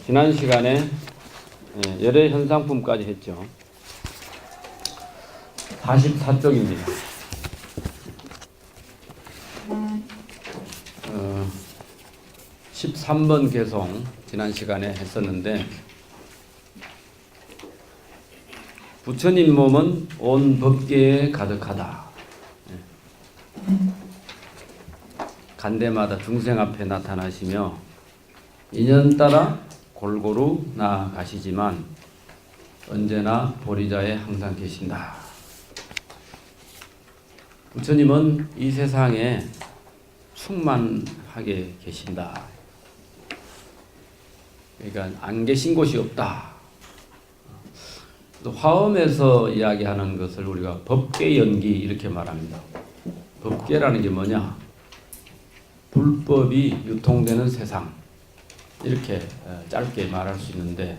지난 시간에 열애 현상품까지 했죠. 44쪽입니다. 13번 개송 지난 시간에 했었는데, 부처님 몸은 온 법계에 가득하다. 간대마다 중생 앞에 나타나시며 인연 따라 골고루 나아가시지만 언제나 보리자에 항상 계신다. 부처님은 이 세상에 충만하게 계신다. 그러니까 안 계신 곳이 없다. 또 화엄에서 이야기하는 것을 우리가 법계연기 이렇게 말합니다. 법계라는 게 뭐냐? 불법이 유통되는 세상, 이렇게 짧게 말할 수 있는데,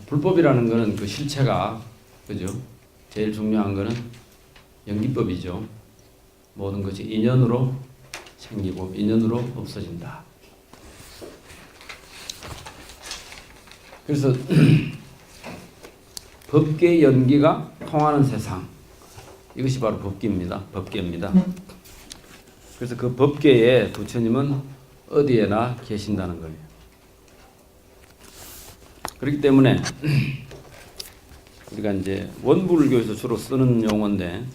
불법이라는 것은 그 실체가, 그죠? 제일 중요한 것은 연기법이죠. 모든 것이 인연으로 생기고 인연으로 없어진다. 그래서 법계 연기가 통하는 세상, 이것이 바로 법계입니다. 법계입니다. 그래서 그 법계에 부처님은 어디에나 계신다는 거예요. 그렇기 때문에 우리가 이제 원불교에서 주로 쓰는 용어인데,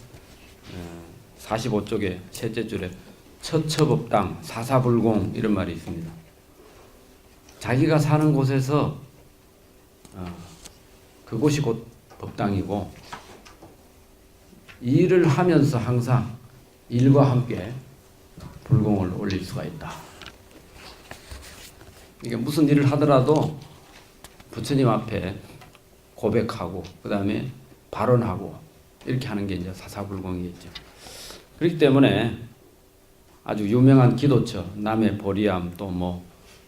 45쪽의 셋째 줄에 처처법당 사사불공 이런 말이 있습니다. 자기가 사는 곳에서 그곳이 곧 법당이고, 일을 하면서 항상 일과 함께 불공을 올릴 수가 있다. 이게 무슨 일을 하더라도 부처님 앞에 고백하고 그 다음에 발언하고 이렇게 하는 게 이제 사사불공이겠죠. 그렇기 때문에 아주 유명한 기도처, 남해 보리암, 또 뭐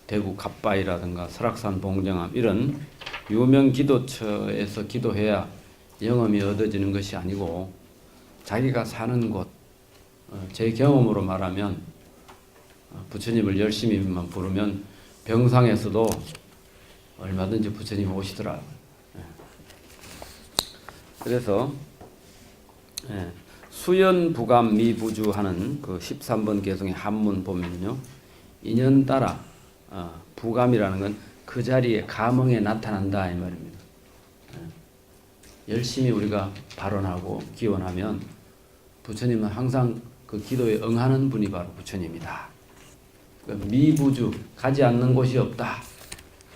대구 갑바이라든가 설악산 봉정암, 이런 유명 기도처에서 기도해야 영험이 얻어지는 것이 아니고, 자기가 사는 곳, 제 경험으로 말하면 부처님을 열심히만 부르면 병상에서도 얼마든지 부처님이 오시더라고요. 그래서 수연부감 미부주하는 그 13번 개송의 한문 보면요, 인연 따라 부감이라는 건 그 자리에 감흥에 나타난다 이 말입니다. 열심히 우리가 발언하고 기원하면 부처님은 항상 그 기도에 응하는 분이 바로 부처님이다. 미부주, 가지 않는 곳이 없다,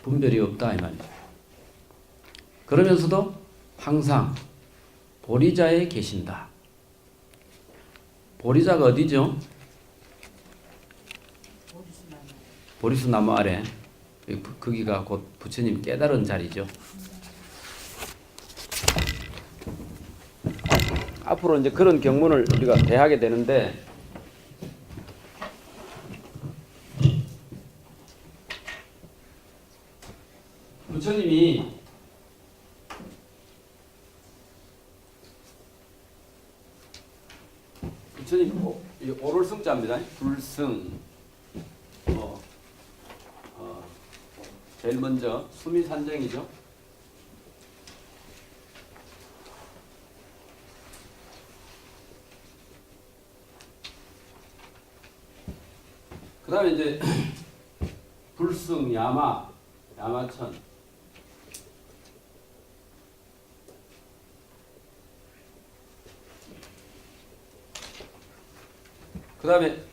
분별이 없다 이 말이죠. 그러면서도 항상 보리자에 계신다. 보리자가 어디죠? 보리수 나무 아래, 거기가 곧 부처님 깨달은 자리죠. 앞으로 이제 그런 경문을 우리가 대하게 되는데, 부처님이 오롤승자입니다. 불승. 제일 먼저 수미산정이죠. 그 다음에 이제 불승, 야마천. 그 다음에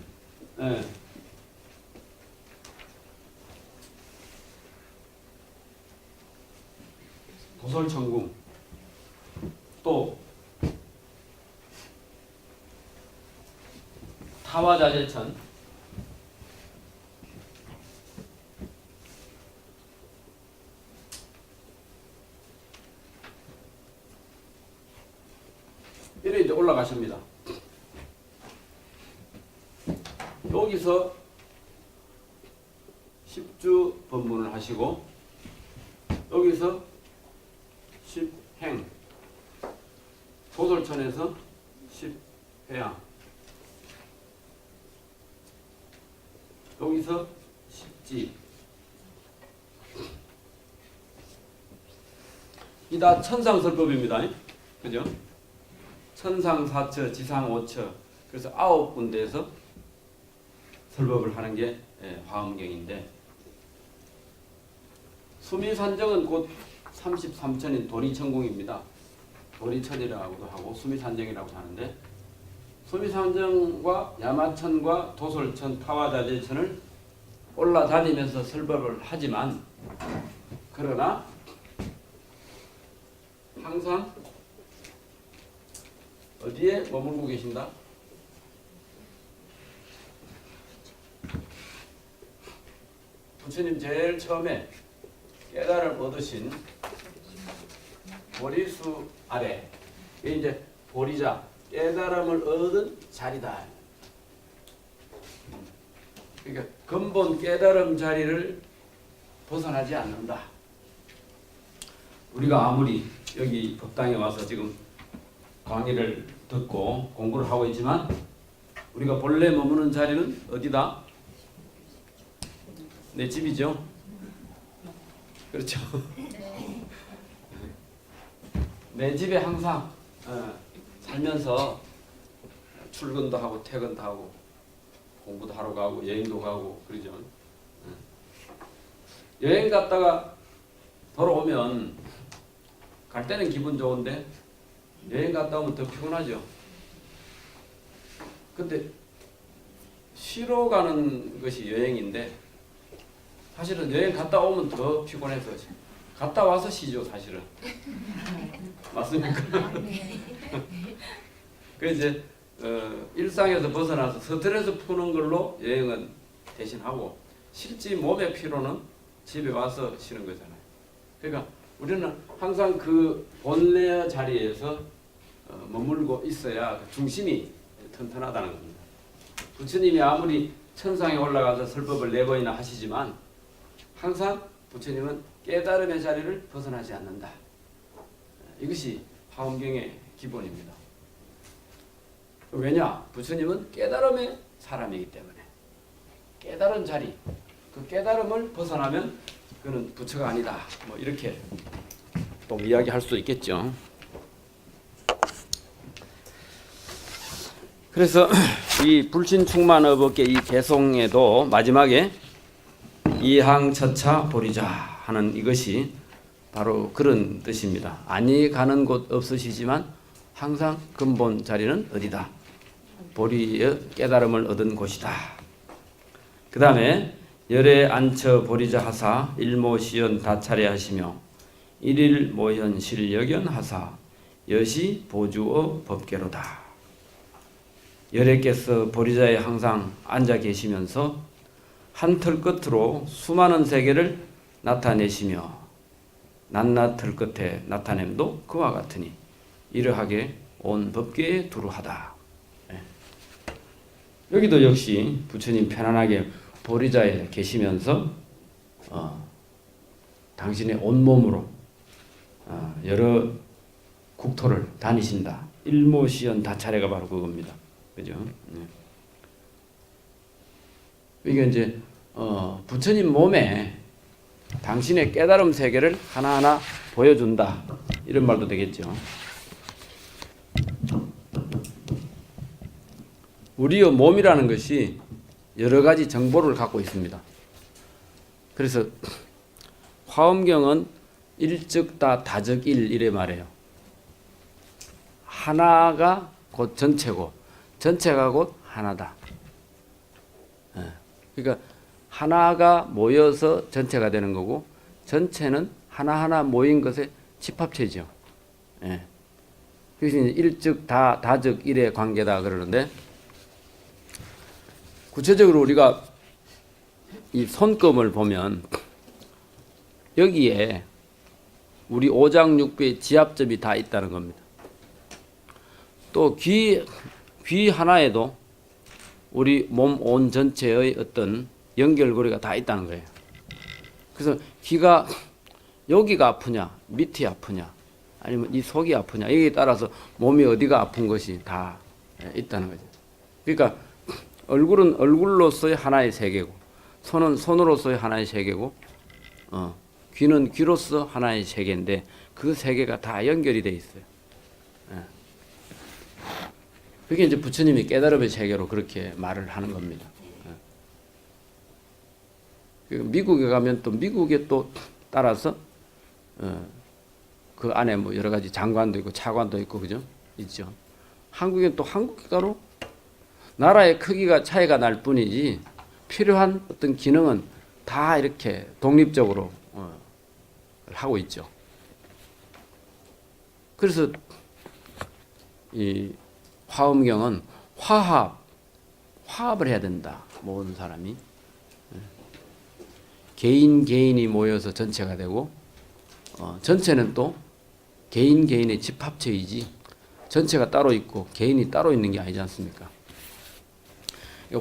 도솔천궁, 또 타화자재천, 이래 이제 올라가십니다. 여기서 10주 법문을 하시고, 여기서 10행, 도솔천에서 10회양, 여기서 10지, 이 다 천상설법입니다. 그죠? 천상 4처, 지상 5처. 그래서 9군데에서 설법을 하는 게 화엄경인데, 수미산정은 곧 33천인 도리천궁입니다. 도리천이라고도 하고 수미산정이라고 하는데, 수미산정과 야마천과 도솔천, 타와자재천을 올라다니면서 설법을 하지만, 그러나 항상 어디에 머물고 계신다? 부처님 제일 처음에 깨달음 얻으신 보리수 아래, 이게 이제 보리자, 깨달음을 얻은 자리다. 그러니까 근본 깨달음 자리를 벗어나지 않는다. 우리가 아무리 여기 법당에 와서 지금 강의를 듣고 공부를 하고 있지만, 우리가 본래 머무는 자리는 어디다? 내 집이죠. 그렇죠. 내 집에 항상 살면서 출근도 하고 퇴근도 하고 공부도 하러 가고 여행도 가고 그러죠. 여행 갔다가 돌아오면 갈 때는 기분 좋은데 여행 갔다 오면 더 피곤하죠. 근데 쉬러 가는 것이 여행인데, 사실은 여행 갔다 오면 더 피곤해서 갔다 와서 쉬죠, 사실은. 맞습니까? 그래서 이제 일상에서 벗어나서 스트레스 푸는 걸로 여행은 대신하고, 실제 몸의 피로는 집에 와서 쉬는 거잖아요. 그러니까 우리는 항상 그 본래 자리에서 머물고 있어야 그 중심이 튼튼하다는 겁니다. 부처님이 아무리 천상에 올라가서 설법을 4번이나 하시지만 항상 부처님은 깨달음의 자리를 벗어나지 않는다. 이것이 화엄경의 기본입니다. 왜냐? 부처님은 깨달음의 사람이기 때문에 깨달은 자리, 그 깨달음을 벗어나면 그는 부처가 아니다. 뭐 이렇게 또 이야기할 수 있겠죠. 그래서 이 불신충만의법계 이 개송에도 마지막에 이항처차 보리자 하는 이것이 바로 그런 뜻입니다. 아니 가는 곳 없으시지만 항상 근본 자리는 어디다? 보리의 깨달음을 얻은 곳이다. 그 다음에 열에 앉혀 보리자 하사 일모시연 다차례 하시며 일일 모현 실력연 하사 여시 보주어 법계로다. 열애께서 보리자에 항상 앉아 계시면서 한 털 끝으로 수많은 세계를 나타내시며 낱낱 털 끝에 나타냄도 그와 같으니 이러하게 온 법계에 두루하다. 여기도 역시 부처님 편안하게 보리자에 계시면서 당신의 온몸으로 여러 국토를 다니신다. 일모시연 다차례가 바로 그겁니다. 그죠? 이게 이제 부처님 몸에 당신의 깨달음 세계를 하나하나 보여준다. 이런 말도 되겠죠. 우리의 몸이라는 것이 여러 가지 정보를 갖고 있습니다. 그래서 화엄경은 일즉다 다적일 이래 말해요. 하나가 곧 전체고 전체가 곧 하나다. 그러니까 하나가 모여서 전체가 되는 거고 전체는 하나하나 모인 것의 집합체죠. 그래서 일즉다 다적일의 관계다 그러는데, 구체적으로 우리가 이 손금을 보면 여기에 우리 오장육부의 지합점이 다 있다는 겁니다. 또 귀 하나에도 우리 몸 온 전체의 어떤 연결고리가 다 있다는 거예요. 그래서 귀가 여기가 아프냐, 밑이 아프냐, 아니면 이 속이 아프냐, 여기에 따라서 몸이 어디가 아픈 것이 다 있다는 거죠. 그러니까 얼굴은 얼굴로서의 하나의 세계고, 손은 손으로서의 하나의 세계고, 귀는 귀로서 하나의 세계인데 그 세계가 다 연결이 돼 있어요. 예. 그게 이제 부처님이 깨달음의 세계로 그렇게 말을 하는 겁니다. 예. 미국에 가면 또 미국에 또 따라서 그 안에 뭐 여러 가지 장관도 있고 차관도 있고 그죠? 있죠. 한국엔 또 한국가로 나라의 크기가 차이가 날 뿐이지 필요한 어떤 기능은 다 이렇게 독립적으로 하고 있죠. 그래서 이 화엄경은 화합을 해야 된다. 모든 사람이 개인이 모여서 전체가 되고 전체는 또 개인의 집합체이지 전체가 따로 있고 개인이 따로 있는 게 아니지 않습니까?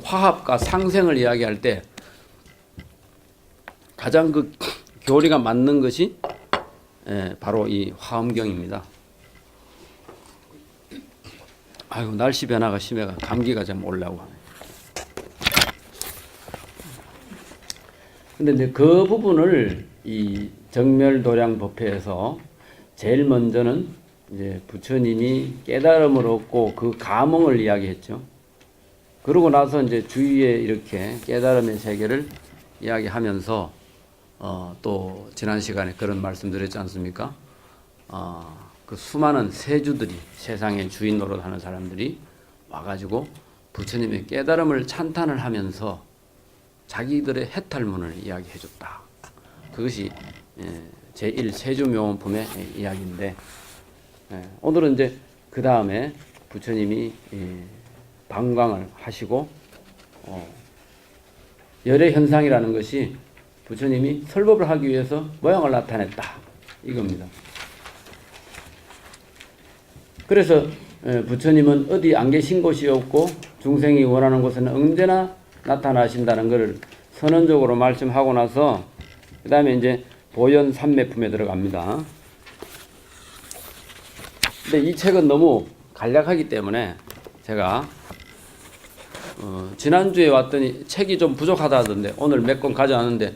화합과 상생을 이야기할 때 가장 그 교리가 맞는 것이 바로 이 화엄경입니다. 아이고 날씨 변화가 심해가 감기가 좀 올라오고 하네. 근데 이제 그 부분을 이 정멸도량법회에서 제일 먼저는 이제 부처님이 깨달음을 얻고 그 감흥을 이야기했죠. 그러고 나서 이제 주위에 이렇게 깨달음의 세계를 이야기하면서 또 지난 시간에 그런 말씀드렸지 않습니까? 그 수많은 세주들이 세상의 주인 노릇하는 사람들이 와가지고 부처님의 깨달음을 찬탄을 하면서 자기들의 해탈문을 이야기해줬다. 그것이 제1 세주묘원품의 이야기인데 오늘은 이제 그 다음에 부처님이 방광을 하시고 열의 현상이라는 것이 부처님이 설법을 하기 위해서 모양을 나타냈다 이겁니다. 그래서 부처님은 어디 안 계신 곳이 없고 중생이 원하는 곳에는 언제나 나타나신다는 것을 선언적으로 말씀하고 나서 그 다음에 이제 보현 삼매품에 들어갑니다. 근데 이 책은 너무 간략하기 때문에 제가 지난주에 왔더니 책이 좀 부족하다 하던데 오늘 몇 권 가져왔는데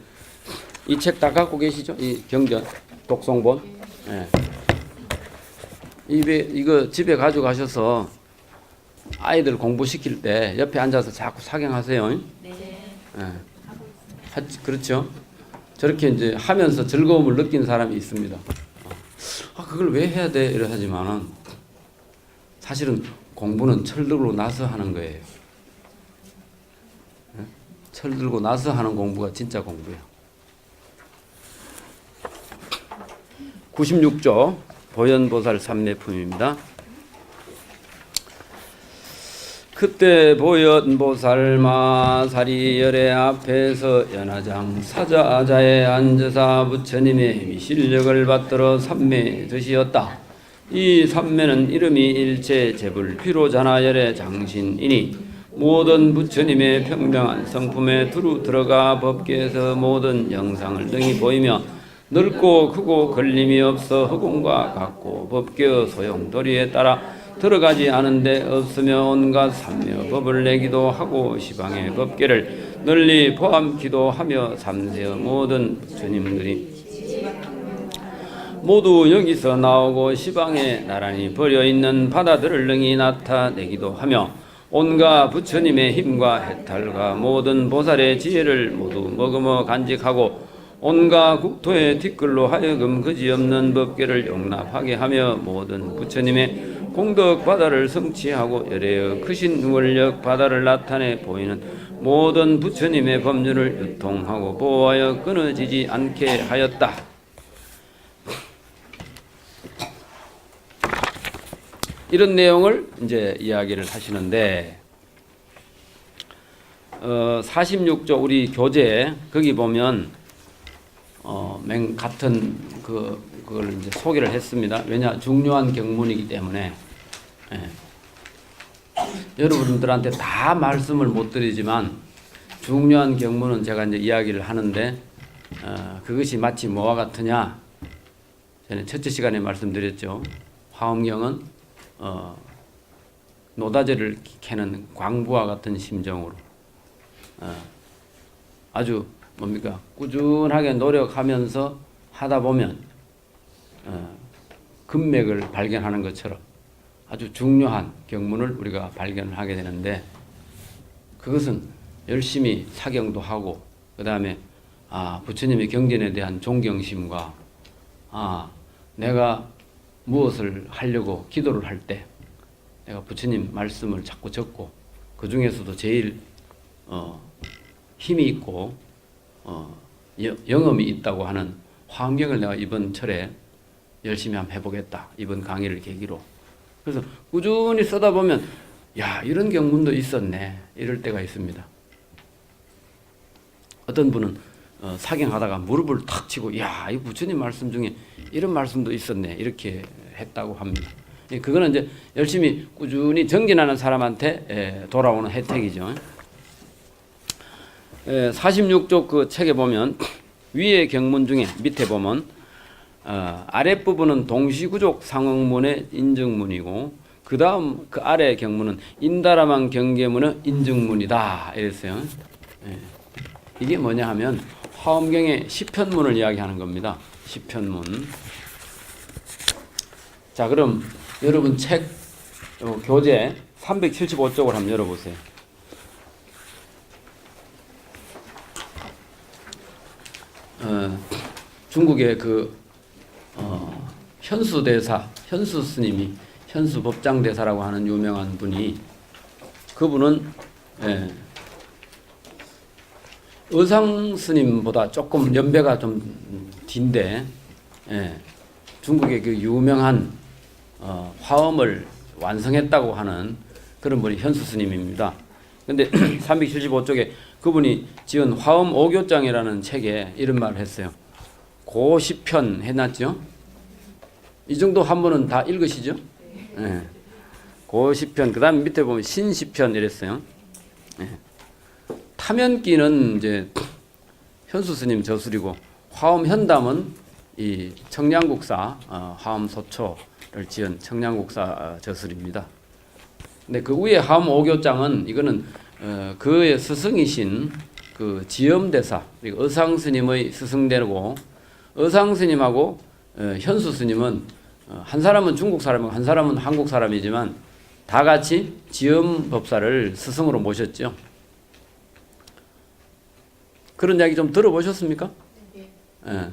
이 책 다 갖고 계시죠? 이 경전 독송본. 네. 이거 집에 가져가셔서 아이들 공부시킬 때 옆에 앉아서 자꾸 사경하세요. 네. 네. 그렇죠? 저렇게 이제 하면서 즐거움을 느낀 사람이 있습니다. 그걸 왜 해야 돼? 이러 하지만은 사실은 공부는 철들고 나서 하는 거예요. 네? 철들고 나서 하는 공부가 진짜 공부예요. 96조 보현보살 삼매품입니다. 그때 보현보살 마사리 열애 앞에서 연화장 사자자에 앉으사 부처님의 미실력을 받들어 삼매 드시었다. 이 삼매는 이름이 일체 재불피로자나 열애 장신이니 모든 부처님의 평명한 성품에 두루 들어가 법계에서 모든 영상을 등이 보이며 넓고 크고 걸림이 없어 허공과 같고 법계의 소용도리에 따라 들어가지 않은 데 없으며 온갖 삼매법을 내기도 하고 시방의 법계를 널리 포함기도 하며 삼세의 모든 부처님들이 모두 여기서 나오고 시방에 나란히 버려있는 바다들을 능히 나타내기도 하며 온갖 부처님의 힘과 해탈과 모든 보살의 지혜를 모두 머금어 간직하고 온갖 국토의 티끌로 하여금 그지없는 법계를 용납하게 하며 모든 부처님의 공덕 바다를 성취하고 열애의 크신 원력 바다를 나타내 보이는 모든 부처님의 법률을 유통하고 보호하여 끊어지지 않게 하였다. 이런 내용을 이제 이야기를 하시는데 46조 우리 교재 거기 보면 같은 그걸 이제 소개를 했습니다. 왜냐 중요한 경문이기 때문에 여러분들한테 다 말씀을 못 드리지만 중요한 경문은 제가 이제 이야기를 하는데 그것이 마치 뭐와 같으냐? 저는 첫째 시간에 말씀드렸죠. 화엄경은 노다지를 캐는 광부와 같은 심정으로 아주 뭡니까 꾸준하게 노력하면서 하다 보면 금맥을 발견하는 것처럼 아주 중요한 경문을 우리가 발견을 하게 되는데, 그것은 열심히 사경도 하고 그 다음에 부처님의 경전에 대한 존경심과 내가 무엇을 하려고 기도를 할 때 내가 부처님 말씀을 자꾸 적고 그 중에서도 제일 힘이 있고 영험이 있다고 하는 화엄경을 내가 이번 철에 열심히 한번 해보겠다, 이번 강의를 계기로. 그래서 꾸준히 쓰다 보면 야, 이런 경문도 있었네, 이럴 때가 있습니다. 어떤 분은 사경하다가 무릎을 탁 치고 야, 이 부처님 말씀 중에 이런 말씀도 있었네, 이렇게 했다고 합니다. 그거는 이제 열심히 꾸준히 정진하는 사람한테 돌아오는 혜택이죠. 46쪽 그 책에 보면 위의 경문 중에 밑에 보면 아랫부분은 동시구족 상응문의 인증문이고 그 다음 그 아래 경문은 인다라만 경계문의 인증문이다 이랬어요. 이게 뭐냐 하면 화엄경의 시편문을 이야기하는 겁니다. 시편문. 자, 그럼 여러분 책 교재 375쪽을 한번 열어보세요. 중국의 그 현수대사, 현수 스님이 현수 법장대사라고 하는 유명한 분이, 그분은 의상 스님보다 조금 연배가 좀 뒤인데 중국의 그 유명한 화엄을 완성했다고 하는 그런 분이 현수 스님입니다. 근데 375쪽에 그분이 지은 화엄 오교장이라는 책에 이런 말을 했어요. 고시편 해놨죠? 이 정도 한 번은 다 읽으시죠? 네. 고시편, 그 다음 밑에 보면 신시편 이랬어요. 네. 타면기는 이제 현수 스님 저술이고, 화엄 현담은 이 청량국사 화엄 소초를 지은 청량국사 저술입니다. 근데 그 위에 화엄 오교장은 이거는 그의 스승이신 그 지엄대사, 그리고 의상 스님의 스승되고, 의상 스님하고 현수 스님은 한 사람은 중국 사람이고 한 사람은 한국 사람이지만 다 같이 지엄 법사를 스승으로 모셨죠. 그런 이야기 좀 들어보셨습니까? 네.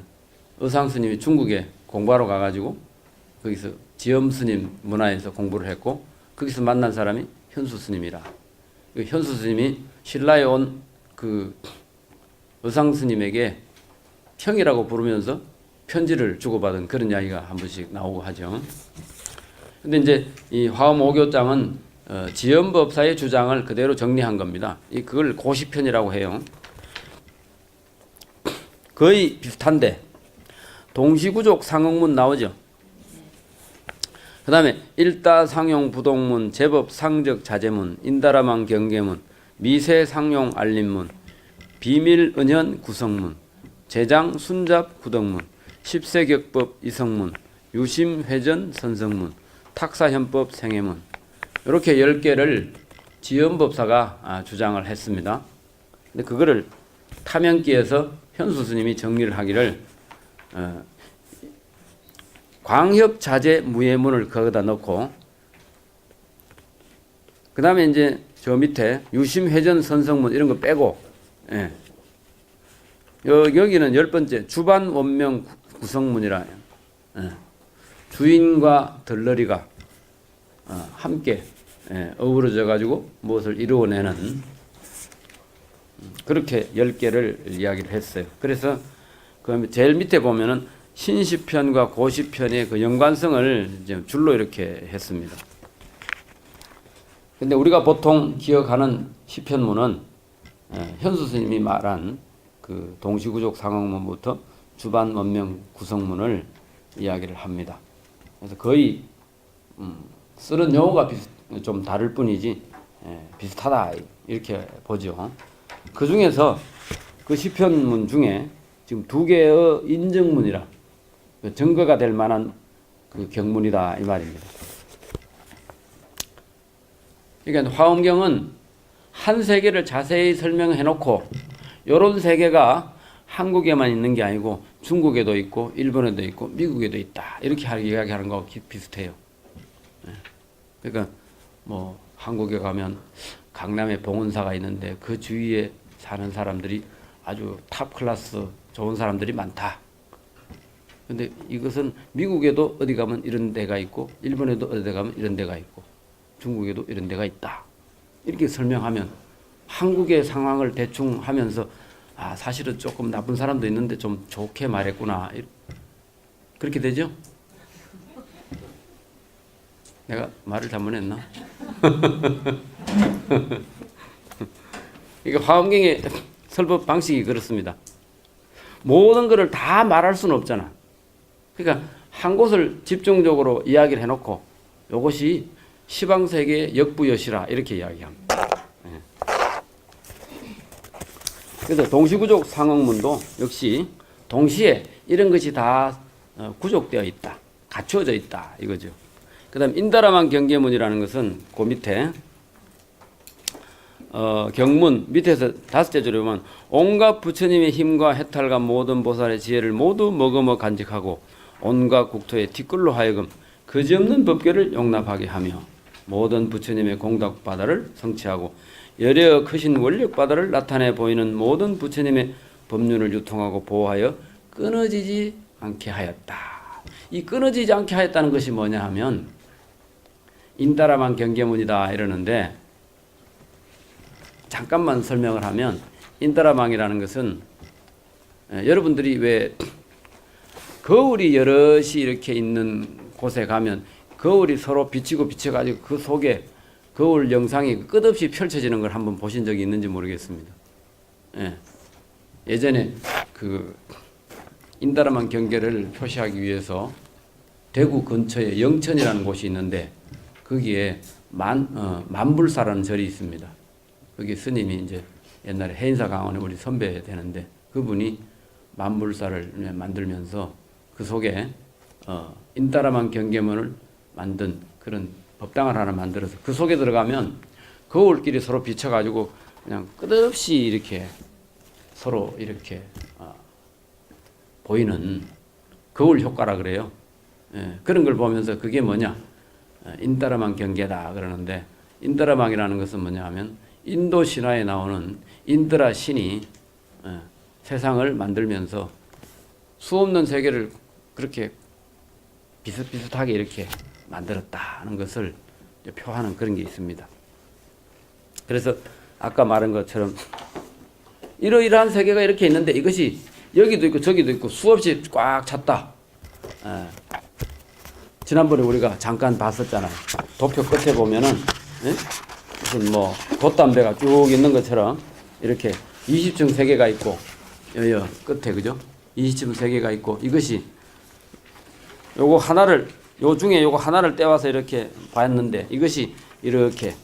의상 스님이 중국에 공부하러 가가지고 거기서 지엄 스님 문화에서 공부를 했고 거기서 만난 사람이 현수 스님이라. 현수 스님이 신라에 온 그 의상 스님에게 형이라고 부르면서 편지를 주고받은 그런 이야기가 한 번씩 나오고 하죠. 근데 이제 이 화엄 오교장은 지엄법사의 주장을 그대로 정리한 겁니다. 그걸 고시편이라고 해요. 거의 비슷한데 동시구족 상응문 나오죠. 그 다음에 일다상용 부동문, 제법 상적 자제문, 인다라만 경계문, 미세 상용 알림문, 비밀 은현 구성문, 제장 순잡 구덕문, 십세격법 이성문, 유심 회전 선성문, 탁사현법 생해문, 이렇게 10개를 지엄법사가 주장을 했습니다. 근데 그거를 타면기에서 현수 스님이 정리를 하기를 광협자재 무예문을 거기다 넣고, 그 다음에 이제 저 밑에 유심회전 선성문 이런 거 빼고, 여기는 10번째 주반 원명 구성문이라, 주인과 덜러리가 함께 어우러져 가지고 무엇을 이루어내는, 그렇게 10개를 이야기를 했어요. 그래서 그 제일 밑에 보면은 신시편과 고시편의 그 연관성을 이제 줄로 이렇게 했습니다. 근데 우리가 보통 기억하는 시편문은 현수 스님이 말한 그 동시구족 상응문부터 주반 원명 구성문을 이야기를 합니다. 그래서 거의 쓰는 용어가 좀 다를 뿐이지 비슷하다 이렇게 보죠. 그 중에서 그 시편문 중에 지금 2개의 인증문이라 증거가 될 만한 그 경문이다 이 말입니다. 그러니까 화엄경은 한 세계를 자세히 설명해 놓고 이런 세계가 한국에만 있는 게 아니고 중국에도 있고 일본에도 있고 미국에도 있다. 이렇게 이야기하는 거하고 비슷해요. 그러니까 뭐 한국에 가면 강남에 봉은사가 있는데 그 주위에 사는 사람들이 아주 탑 클래스 좋은 사람들이 많다. 근데 이것은 미국에도 어디 가면 이런 데가 있고 일본에도 어디 가면 이런 데가 있고 중국에도 이런 데가 있다. 이렇게 설명하면 한국의 상황을 대충 하면서 아 사실은 조금 나쁜 사람도 있는데 좀 좋게 말했구나. 그렇게 되죠? 내가 말을 잘못했나? 이게 화엄경의 설법 방식이 그렇습니다. 모든 것을 다 말할 수는 없잖아. 그러니까 한 곳을 집중적으로 이야기를 해놓고 이것이 시방세계의 역부여시라 이렇게 이야기합니다. 그래서 동시구족 상응문도 역시 동시에 이런 것이 다 구족되어 있다. 갖추어져 있다. 이거죠. 그 다음 인다라만 경계문이라는 것은 그 밑에 경문 밑에서 다섯째 줄에 보면 온갖 부처님의 힘과 해탈과 모든 보살의 지혜를 모두 머금어 간직하고 온갖 국토의 티끌로 하여금 그지없는 법계를 용납하게 하며 모든 부처님의 공덕바다를 성취하고 여려 크신 원력바다를 나타내 보이는 모든 부처님의 법륜을 유통하고 보호하여 끊어지지 않게 하였다. 이 끊어지지 않게 하였다는 것이 뭐냐 하면 인다라만 경계문이다 이러는데 잠깐만 설명을 하면 인다라망이라는 것은 여러분들이 왜 거울이 여럿이 이렇게 있는 곳에 가면 거울이 서로 비치고 비쳐가지고 그 속에 거울 영상이 끝없이 펼쳐지는 걸 한번 보신 적이 있는지 모르겠습니다. 예전에 그 인다라만 경계를 표시하기 위해서 대구 근처에 영천이라는 곳이 있는데 거기에 만불사라는 절이 있습니다. 거기 스님이 이제 옛날에 해인사 강원에 우리 선배 되는데 그분이 만불사를 만들면서 그 속에 인다라만 경계문을 만든 그런 법당을 하나 만들어서 그 속에 들어가면 거울끼리 서로 비춰가지고 그냥 끝없이 이렇게 서로 이렇게 보이는 거울 효과라 그래요. 그런 걸 보면서 그게 뭐냐 인다라만 경계다 그러는데 인다라망이라는 것은 뭐냐 하면 인도 신화에 나오는 인드라 신이 세상을 만들면서 수없는 세계를 그렇게 비슷비슷하게 이렇게 만들었다는 것을 표하는 그런 게 있습니다. 그래서 아까 말한 것처럼 이러이러한 세계가 이렇게 있는데 이것이 여기도 있고 저기도 있고 수없이 꽉 찼다. 지난번에 우리가 잠깐 봤었잖아요. 도쿄 끝에 보면은 무슨 뭐 돛담배가 쭉 있는 것처럼 이렇게 20층 세계가 있고 여기 끝에 그죠? 20층 세계가 있고 이것이 요거 하나를 요 중에 요거 하나를 떼와서 이렇게 봤는데 이것이 이렇게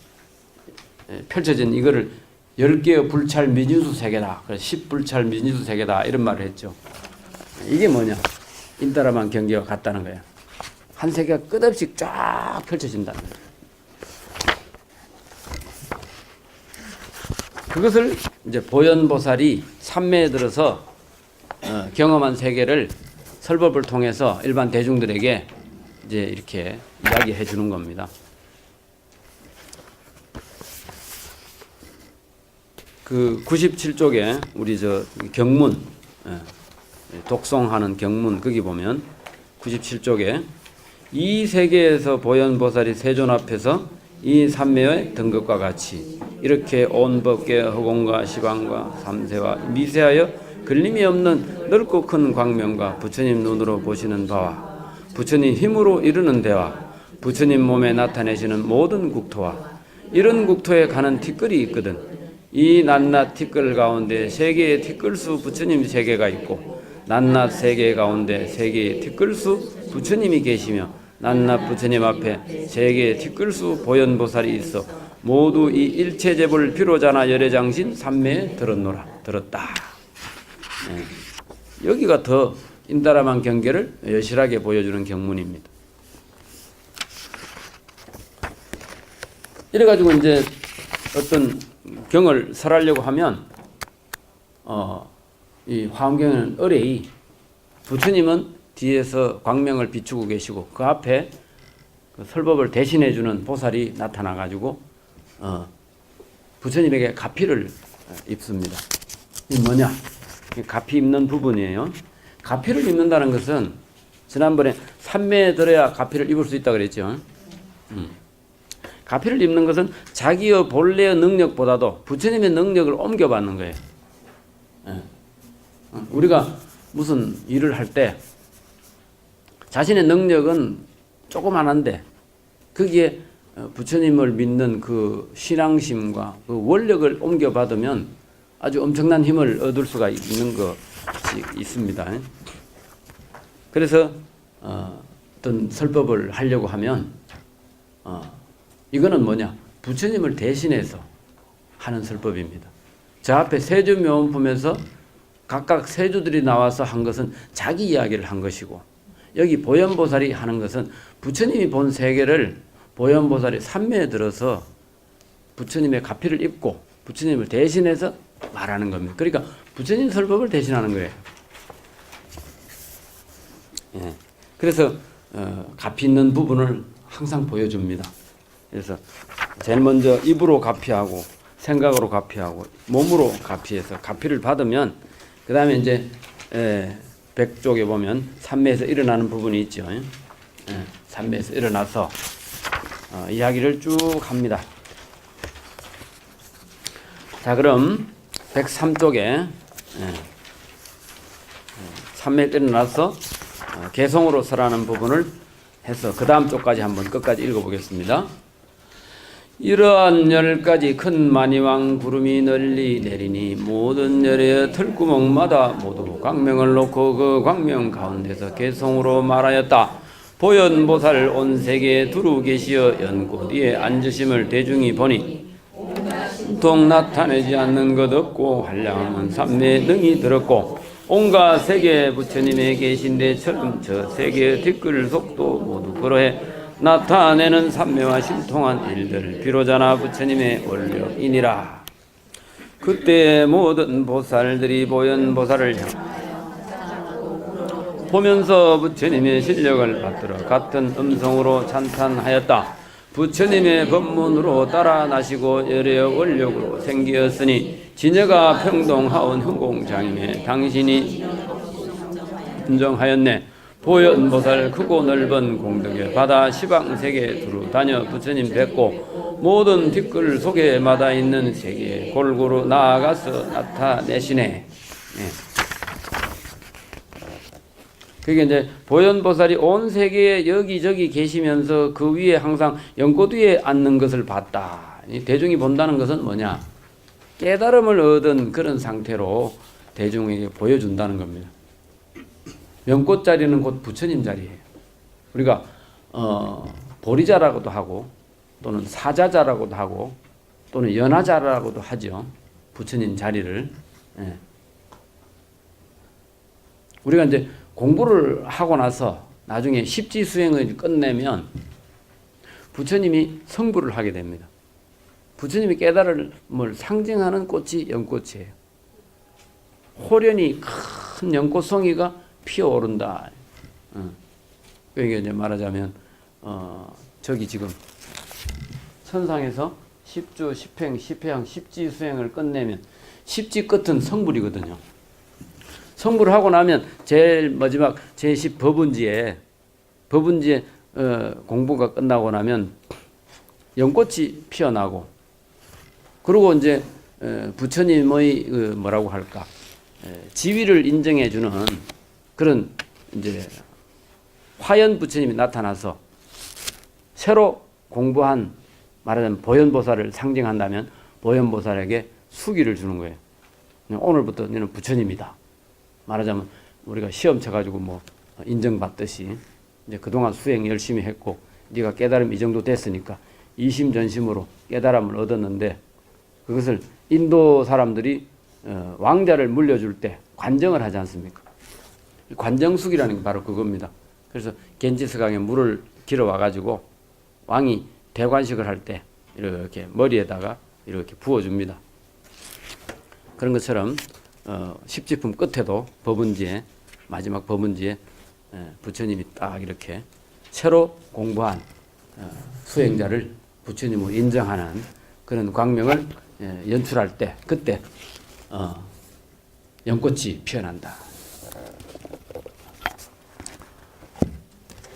펼쳐진 이거를 10개의 불찰 미진수 세계다. 그래서 10불찰 미진수 세계다. 이런 말을 했죠. 이게 뭐냐? 인다라만 경계가 같다는 거야. 한 세계가 끝없이 쫙 펼쳐진다는 거야. 그것을 이제 보현보살이 삼매에 들어서 경험한 세계를 설법을 통해서 일반 대중들에게 이제 이렇게 이야기해 주는 겁니다. 그 97쪽에 우리 저 경문 독송하는 경문 거기 보면 97쪽에 이 세계에서 보현보살이 세존 앞에서 이 삼매의 등급과 같이 이렇게 온 법계 허공과 시방과 삼세와 미세하여 걸림이 없는 넓고 큰 광명과 부처님 눈으로 보시는 바와 부처님 힘으로 이루는 데와 부처님 몸에 나타내시는 모든 국토와 이런 국토에 가는 티끌이 있거든. 이 낱낱 티끌 가운데 세 개의 티끌수 부처님 세계가 있고 낱낱 세계 가운데 세 개의 티끌수 부처님이 계시며 낱낱 부처님 앞에 세 개의 티끌수 보현보살이 있어 모두 이 일체제불 비로자나 열애장신 삼매에 들었다. 여기가 더 인다라만 경계를 여실하게 보여주는 경문입니다. 이래가지고 이제 어떤 경을 설하려고 하면 이 화엄경에는 을의 부처님은 뒤에서 광명을 비추고 계시고 그 앞에 그 설법을 대신해 주는 보살이 나타나 가지고 부처님에게 가피를 입습니다. 이 뭐냐? 가피 입는 부분이에요. 가피를 입는다는 것은 지난번에 삼매에 들어야 가피를 입을 수 있다 그랬죠. 가피를 입는 것은 자기의 본래의 능력보다도 부처님의 능력을 옮겨받는 거예요. 우리가 무슨 일을 할 때 자신의 능력은 조그만한데 거기에 부처님을 믿는 그 신앙심과 그 원력을 옮겨받으면 아주 엄청난 힘을 얻을 수가 있는 것이 있습니다. 그래서 어떤 설법을 하려고 하면 이거는 뭐냐? 부처님을 대신해서 하는 설법입니다. 저 앞에 세주묘원품에서 각각 세주들이 나와서 한 것은 자기 이야기를 한 것이고 여기 보현보살이 하는 것은 부처님이 본 세계를 보현보살이 삼매에 들어서 부처님의 가피를 입고 부처님을 대신해서 말하는 겁니다. 그러니까 부처님 설법을 대신하는 거예요. 예. 그래서 가피 있는 부분을 항상 보여줍니다. 그래서 제일 먼저 입으로 가피하고 생각으로 가피하고 몸으로 가피해서 가피를 받으면 그 다음에 이제 백쪽에 보면 삼매에서 일어나는 부분이 있죠. 삼매에서 일어나서 이야기를 쭉 합니다. 자, 그럼 103쪽에 삼매에 일어나서 개성으로 설하는 부분을 해서 그 다음 쪽까지 한번 끝까지 읽어보겠습니다. 이러한 10가지 큰 마니왕 구름이 널리 내리니 모든 열의 털구멍마다 모두 광명을 놓고 그 광명 가운데서 개성으로 말하였다. 보현보살 온 세계에 두루 계시어 연꽃 위에 앉으심을 대중이 보니 통 나타내지 않는 것 없고 한량은 삼매 능이 들었고 온갖 세계 부처님에 계신 데처럼 저 세계의 뒷글 속도 모두 그러해 나타내는 삼매와 심통한 일들 비로자나 부처님의 원력이니라. 그때 모든 보살들이 보현보살을 보면서 부처님의 실력을 받들어 같은 음성으로 찬탄하였다. 부처님의 법문으로 따라 나시고 열의 원력으로 생기었으니 진여가 평동하온 흥공장임에 당신이 인정하였네. 보현보살 크고 넓은 공덕의 바다 시방세계 두루 다녀 부처님 뵙고 모든 뒷글 속에마다 있는 세계에 골고루 나아가서 나타내시네. 그게 이제 보현보살이 온 세계에 여기저기 계시면서 그 위에 항상 연꽃 위에 앉는 것을 봤다. 대중이 본다는 것은 뭐냐? 깨달음을 얻은 그런 상태로 대중에게 보여준다는 겁니다. 연꽃 자리는 곧 부처님 자리예요. 우리가 보리자라고도 하고 또는 사자자라고도 하고 또는 연하자라고도 하죠. 부처님 자리를. 우리가 이제 공부를 하고 나서 나중에 십지 수행을 끝내면 부처님이 성불을 하게 됩니다. 부처님이 깨달음을 상징하는 꽃이 연꽃이에요. 호련히 큰 연꽃송이가 피어오른다. 이게 이제 말하자면 저기 지금 천상에서 십주, 십행, 십회양, 십지 수행을 끝내면 십지 끝은 성불이거든요. 성불을 하고 나면 제일 마지막 제10 법운지에 공부가 끝나고 나면 연꽃이 피어나고 그리고 이제 부처님의 뭐라고 할까 지위를 인정해주는 그런 이제 화연 부처님이 나타나서 새로 공부한 말하자면 보현보살을 상징한다면 보현보살에게 수기를 주는 거예요. 오늘부터 너는 부처님이다. 말하자면 우리가 시험 쳐가지고 뭐 인정받듯이 이제 그동안 수행 열심히 했고 네가 깨달음 이 정도 됐으니까 이심전심으로 깨달음을 얻었는데 그것을 인도 사람들이 왕자를 물려줄 때 관정을 하지 않습니까? 관정숙이라는 게 바로 그겁니다. 그래서 겐지스강에 물을 길어 와가지고 왕이 대관식을 할 때 이렇게 머리에다가 이렇게 부어줍니다. 그런 것처럼 십지품 끝에도 법은지에 마지막 법은지에 부처님이 딱 이렇게 새로 공부한 수행자를 부처님으로 인정하는 그런 광명을 연출할 때 그때 연꽃이 피어난다.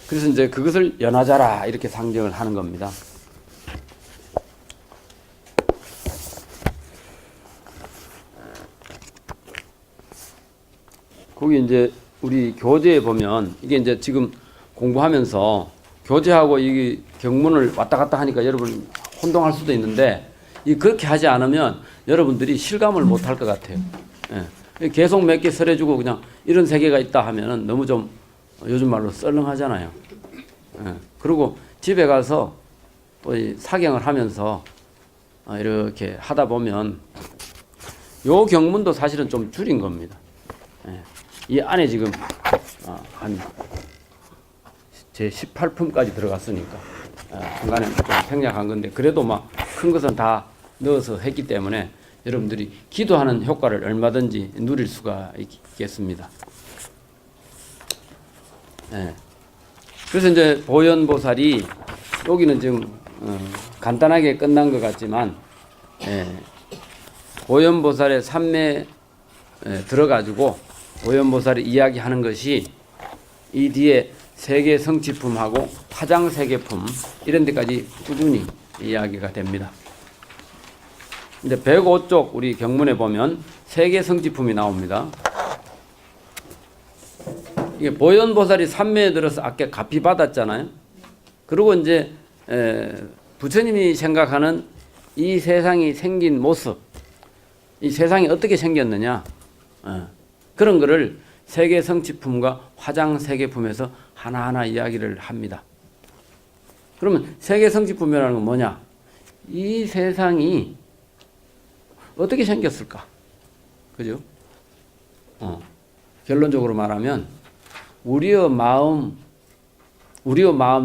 그래서 이제 그것을 연화자라 이렇게 상정을 하는 겁니다. 거기 이제 우리 교재에 보면 이게 이제 지금 공부하면서 교재하고 이 경문을 왔다 갔다 하니까 여러분 혼동할 수도 있는데 그렇게 하지 않으면 여러분들이 실감을 못 할 것 같아요. 예. 계속 몇 개 설해주고 그냥 이런 세계가 있다 하면은 너무 좀 요즘 말로 썰렁하잖아요. 예. 그리고 집에 가서 또 사경을 하면서 이렇게 하다 보면 요 경문도 사실은 좀 줄인 겁니다. 예. 이 안에 지금 한 제 18품까지 들어갔으니까 중간에 좀 생략한 건데 그래도 막 큰 것은 다 넣어서 했기 때문에 여러분들이 기도하는 효과를 얼마든지 누릴 수가 있겠습니다. 예. 그래서 이제 보현보살이 여기는 지금 간단하게 끝난 것 같지만 보현보살의 삼매에 들어가지고 보현보살이 이야기하는 것이 이 뒤에 세계 성취품하고 화장 세계품 이런 데까지 꾸준히 이야기가 됩니다. 근데 105쪽 우리 경문에 보면 세계 성취품이 나옵니다. 이게 보현보살이 삼매에 들어서 아까 가피 받았잖아요. 그리고 이제 부처님이 생각하는 이 세상이 생긴 모습, 이 세상이 어떻게 생겼느냐 그런 거를 세계 성취품과 화장 세계품에서 하나하나 이야기를 합니다. 그러면 세계 성취품이라는 건 뭐냐? 이 세상이 어떻게 생겼을까? 그죠? 결론적으로 말하면 우리의 마음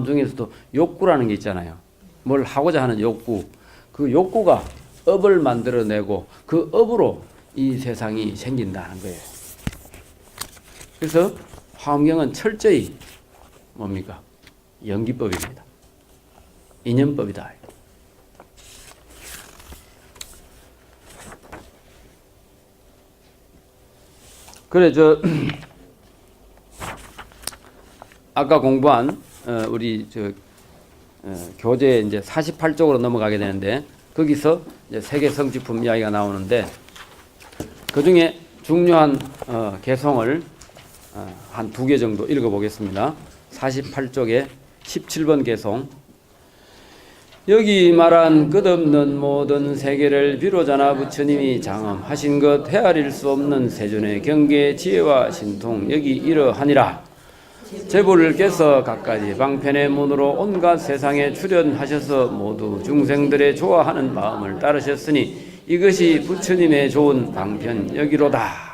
중에서도 욕구라는 게 있잖아요. 뭘 하고자 하는 욕구. 그 욕구가 업을 만들어내고 그 업으로 이 세상이 생긴다는 거예요. 그래서 화엄경은 철저히 뭡니까? 연기법입니다. 인연법이다. 그래 아까 공부한 우리 교재 이제 48쪽으로 넘어가게 되는데 거기서 이제 세계 성취품 이야기가 나오는데 그 중에 중요한 개성을 한 2개 정도 읽어보겠습니다. 48쪽에 17번 개성. 여기 말한 끝없는 모든 세계를 비로자나 부처님이 장엄하신 것 헤아릴 수 없는 세존의 경계 지혜와 신통 여기 이러하니라. 제불께서 각가지 방편의 문으로 온갖 세상에 출현하셔서 모두 중생들의 좋아하는 마음을 따르셨으니 이것이 부처님의 좋은 방편 여기로다.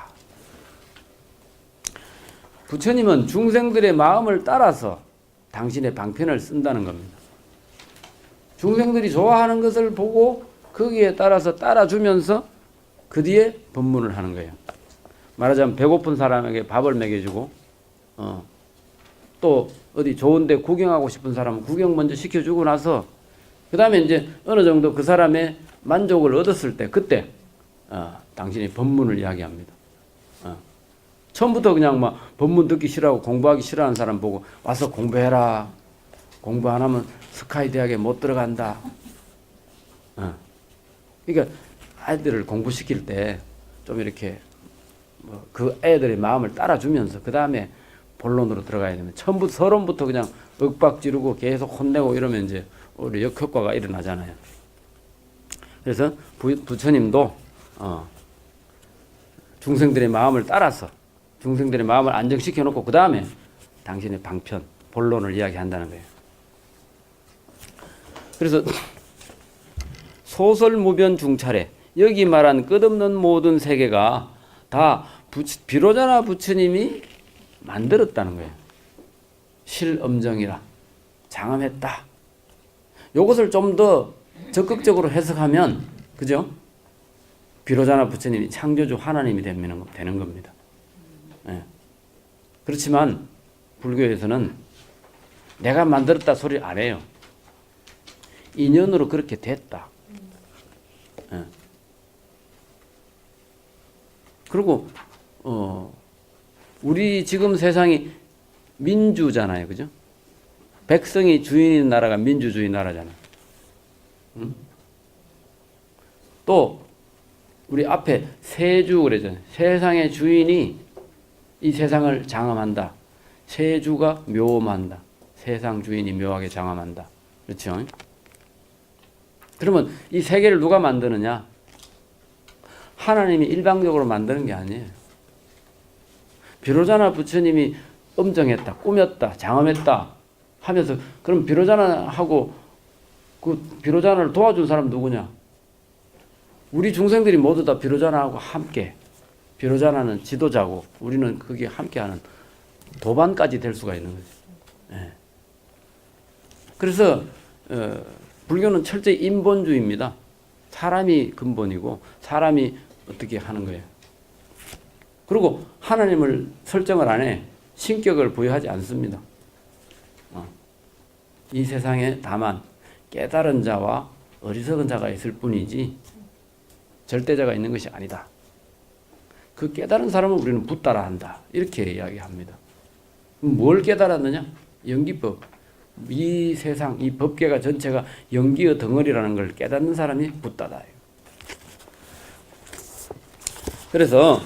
부처님은 중생들의 마음을 따라서 당신의 방편을 쓴다는 겁니다. 중생들이 좋아하는 것을 보고 거기에 따라서 따라주면서 그 뒤에 법문을 하는 거예요. 말하자면 배고픈 사람에게 밥을 먹여주고 또 어디 좋은 데 구경하고 싶은 사람은 구경 먼저 시켜주고 나서 그 다음에 이제 어느 정도 그 사람의 만족을 얻었을 때 그때 당신이 법문을 이야기합니다. 처음부터 그냥 막 법문 듣기 싫어하고 공부하기 싫어하는 사람 보고 와서 공부해라. 공부 안 하면 스카이 대학에 못 들어간다. 그러니까 아이들을 공부시킬 때 좀 이렇게 그 애들의 마음을 따라주면서 그 다음에 본론으로 들어가야 되면 처음부터 서론부터 그냥 윽박 지르고 계속 혼내고 이러면 이제 오히려 역효과가 일어나잖아요. 그래서 부처님도 중생들의 마음을 따라서 중생들의 마음을 안정시켜 놓고 그 다음에 당신의 방편, 본론을 이야기한다는 거예요. 그래서 소설무변 중차례 여기 말한 끝없는 모든 세계가 다 비로자나 부처님이 만들었다는 거예요. 실엄정이라 장엄했다. 이것을 좀 더 적극적으로 해석하면 그죠? 비로자나 부처님이 창조주 하나님이 되는 겁니다. 예. 그렇지만 불교에서는 내가 만들었다 소리 안 해요. 인연으로 그렇게 됐다. 예. 그리고 우리 지금 세상이 민주잖아요, 그죠? 백성이 주인인 나라가 민주주의 나라잖아요. 응? 또 우리 앞에 세주 그러잖아요. 세상의 주인이 이 세상을 장엄한다. 세주가 묘험한다. 세상 주인이 묘하게 장엄한다. 그렇죠? 그러면 이 세계를 누가 만드느냐? 하나님이 일방적으로 만드는 게 아니에요. 비로자나 부처님이 엄정했다, 꾸몄다, 장엄했다 하면서 그럼 비로자나하고 그 비로자나를 도와준 사람 누구냐? 우리 중생들이 모두 다 비로자나하고 함께, 비로자나는 지도자고 우리는 거기에 함께하는 도반까지 될 수가 있는 거죠. 예. 그래서 불교는 철저히 인본주의입니다. 사람이 근본이고 사람이 어떻게 하는 거예요. 그리고 하나님을 설정을 안 해. 신격을 부여하지 않습니다. 이 세상에 다만 깨달은 자와 어리석은 자가 있을 뿐이지 절대자가 있는 것이 아니다. 그 깨달은 사람은 우리는 붓따라 한다. 이렇게 이야기합니다. 뭘 깨달았느냐? 연기법. 이 세상, 이 법계가 전체가 연기의 덩어리라는 걸 깨닫는 사람이 붓따라예요. 그래서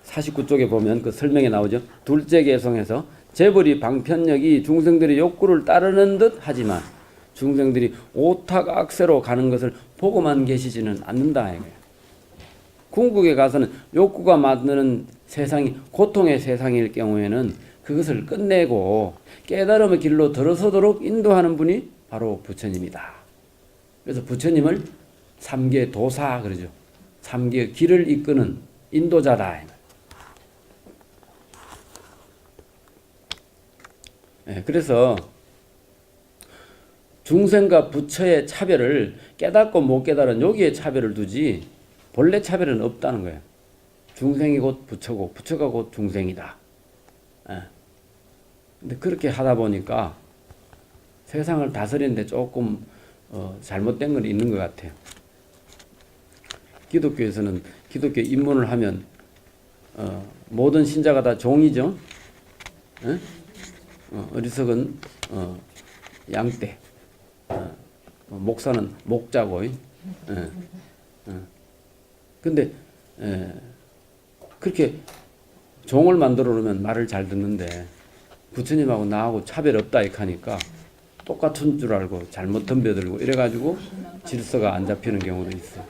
49쪽에 보면 그 설명에 나오죠. 둘째 개성에서 재벌이 방편력이 중생들의 욕구를 따르는 듯 하지만 중생들이 오탁악세로 가는 것을 보고만 계시지는 않는다. 궁극에 가서는 욕구가 만드는 세상이 고통의 세상일 경우에는 그것을 끝내고 깨달음의 길로 들어서도록 인도하는 분이 바로 부처님이다. 그래서 부처님을 삼계 도사 그러죠. 삼계 길을 이끄는 인도자다. 네, 그래서 중생과 부처의 차별을 깨닫고 못 깨달은 여기에 차별을 두지 본래 차별은 없다는 거예요. 중생이 곧 부처고 부처가 곧 중생이다. 네. 근데 그렇게 하다 보니까 세상을 다스리는데 조금 잘못된 건 있는 것 같아요. 기독교에서는 기독교 입문을 하면 모든 신자가 다 종이죠. 네? 어리석은 양떼, 목사는 목자고. 근데 그렇게 종을 만들어 놓으면 말을 잘 듣는데 부처님하고 나하고 차별 없다 이렇게 하니까 똑같은 줄 알고 잘못 덤벼들고 이래가지고 질서가 안 잡히는 경우도 있어요.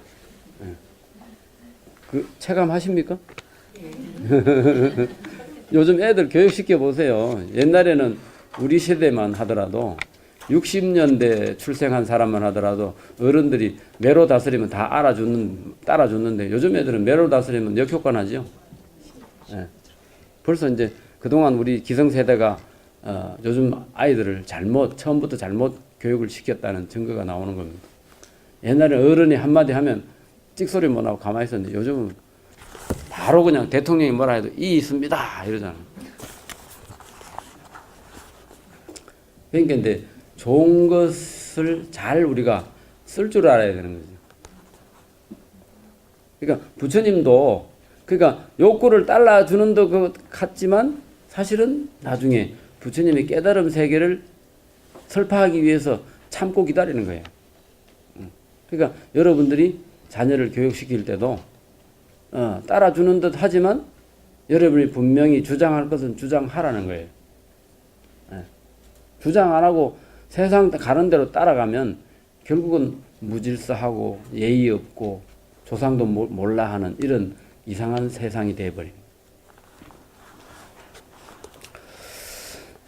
그 체감하십니까? 요즘 애들 교육시켜 보세요. 옛날에는 우리 세대만 하더라도 60년대 출생한 사람만 하더라도 어른들이 매로 다스리면 다 따라줬는데 요즘 애들은 매로 다스리면 역효과 나죠. 네. 벌써 이제 그동안 우리 기성세대가 요즘 아이들을 처음부터 잘못 교육을 시켰다는 증거가 나오는 겁니다. 옛날에 어른이 한마디 하면 찍소리 못 하고 가만히 있었는데 요즘은 바로 그냥 대통령이 뭐라 해도 이 있습니다 이러잖아요. 그러니까 이제 좋은 것을 잘 우리가 쓸 줄 알아야 되는 거죠. 그러니까 부처님도 그러니까 욕구를 딸라주는 것 같지만 사실은 나중에 부처님의 깨달음 세계를 설파하기 위해서 참고 기다리는 거예요. 그러니까 여러분들이 자녀를 교육시킬 때도 따라주는 듯 하지만 여러분이 분명히 주장할 것은 주장하라는 거예요. 주장 안 하고 세상 가는 대로 따라가면 결국은 무질서하고 예의 없고 조상도 몰라 하는 이런 이상한 세상이 되어버립니다.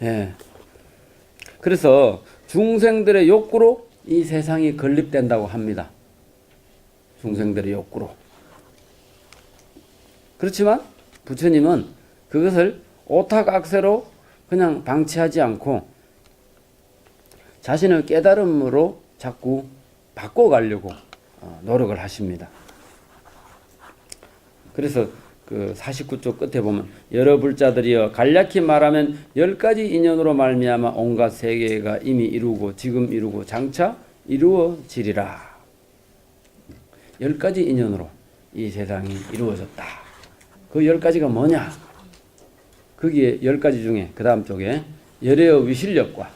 예. 그래서 중생들의 욕구로 이 세상이 건립된다고 합니다. 중생들의 욕구로. 그렇지만 부처님은 그것을 오탁악세로 그냥 방치하지 않고 자신의 깨달음으로 자꾸 바꿔가려고 노력을 하십니다. 그래서 그 49쪽 끝에 보면 여러 불자들이여 간략히 말하면 10가지 인연으로 말미암아 온갖 세계가 이미 이루고 지금 이루고 장차 이루어지리라. 10가지 인연으로 이 세상이 이루어졌다. 그 10가지가 뭐냐? 거기에 10가지 중에 그 다음 쪽에 열애의 위실력과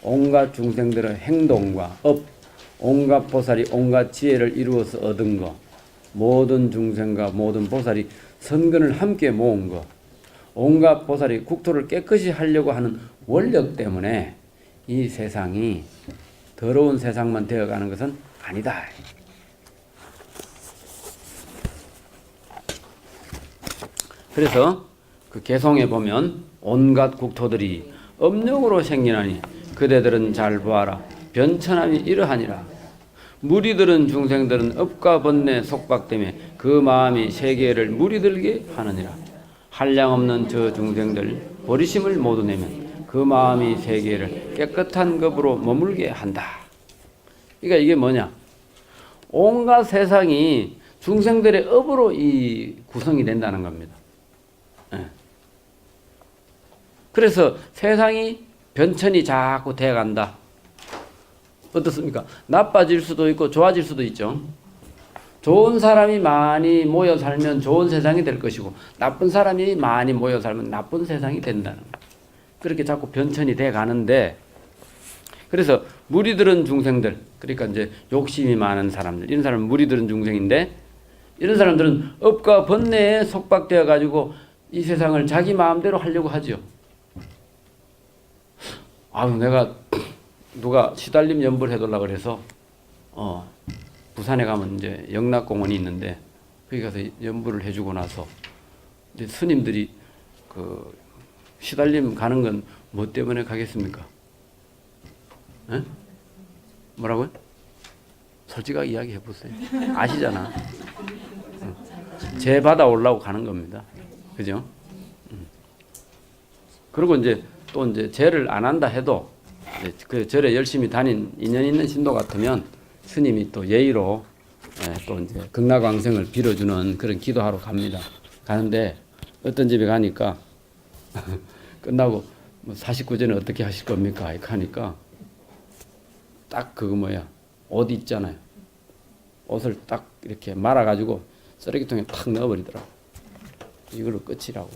온갖 중생들의 행동과 업, 온갖 보살이 온갖 지혜를 이루어서 얻은 것, 모든 중생과 모든 보살이 선근을 함께 모은 것, 온갖 보살이 국토를 깨끗이 하려고 하는 원력 때문에 이 세상이 더러운 세상만 되어가는 것은 아니다. 그래서 그 개성에 보면 온갖 국토들이 업력으로 생기나니 그대들은 잘 보아라. 변천함이 이러하니라. 무리들은 중생들은 업과 번뇌 속박됨에 그 마음이 세계를 무리들게 하느니라. 한량없는 저 중생들 버리심을 모두 내면 그 마음이 세계를 깨끗한 겁으로 머물게 한다. 그러니까 이게 뭐냐? 온갖 세상이 중생들의 업으로 이 구성이 된다는 겁니다. 그래서 세상이 변천이 자꾸 돼간다. 어떻습니까? 나빠질 수도 있고 좋아질 수도 있죠. 좋은 사람이 많이 모여 살면 좋은 세상이 될 것이고 나쁜 사람이 많이 모여 살면 나쁜 세상이 된다는 거예요. 그렇게 자꾸 변천이 돼 가는데, 그래서 무리들은 중생들, 그러니까 이제 욕심이 많은 사람들, 이런 사람은 무리들은 중생인데, 이런 사람들은 업과 번뇌에 속박되어 가지고 이 세상을 자기 마음대로 하려고 하죠. 아유, 내가 누가 시달림 연불 해달라 그래서 부산에 가면 이제 영락공원이 있는데 거기 가서 연불을 해주고 나서 이제 스님들이 그 시달림 가는 건 뭐 때문에 가겠습니까? 에? 뭐라고요? 솔직하게 이야기해 보세요. 아시잖아. 재 받아 올라고 가는 겁니다. 그죠? 그리고 이제 또 이제 죄를 안 한다 해도 그 절에 열심히 다닌 인연 있는 신도 같으면 스님이 또 예의로 또 이제 극락왕생을 빌어주는 그런 기도하러 갑니다. 가는데 어떤 집에 가니까 끝나고 뭐 49제는 어떻게 하실 겁니까? 이렇게 하니까 딱 그거 뭐야, 옷 있잖아요. 옷을 딱 이렇게 말아가지고 쓰레기통에 팍 넣어버리더라고. 이걸로 끝이라고.